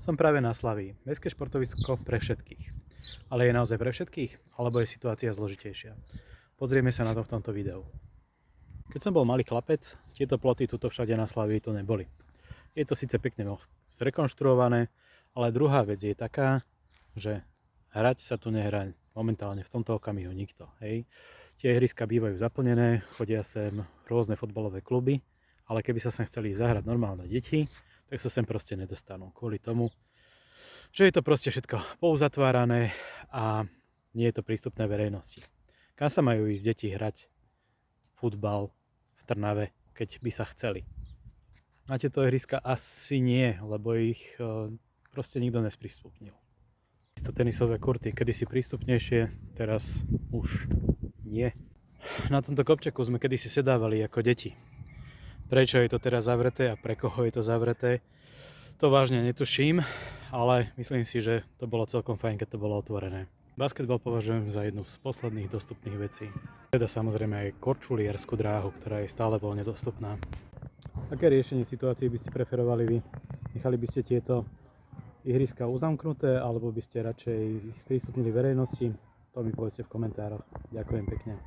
Som práve na Slavii, mestské športovisko pre všetkých. Ale je naozaj pre všetkých? Alebo je situácia zložitejšia? Pozrieme sa na to v tomto videu. Keď som bol malý chlapec, tieto ploty tuto všade na Slavii tu neboli. Je to síce pekne zrekonštruované, ale druhá vec je taká, že hrať sa tu nehrá momentálne v tomto okamihu nikto. Hej. Tie ihriska bývajú zaplnené, chodia sem rôzne futbalové kluby, ale keby sa sem chceli zahrať normálne deti, tak sa sem proste nedostanú. Kvôli tomu, že je to proste všetko pouzatvárané a nie je to prístupné verejnosti. Kam sa majú ísť deti hrať futbal v Trnave, keď by sa chceli? Na tieto ihriska asi nie, lebo ich proste nikto nesprístupnil. To tenisové kurty, kedysi prístupnejšie, teraz už nie. Na tomto kopčeku sme kedysi sedávali ako deti. Prečo je to teraz zavreté a pre koho je to zavreté, to vážne netuším, ale myslím si, že to bolo celkom fajn, keď to bolo otvorené. Basketbal považujem za jednu z posledných dostupných vecí. Teda samozrejme aj korčulierskú dráhu, ktorá je stále voľne dostupná. Aké riešenie situácií by ste preferovali vy? Nechali by ste tieto ihriska uzamknuté, alebo by ste radšej ich sprístupnili verejnosti? To mi povedzte v komentároch. Ďakujem pekne.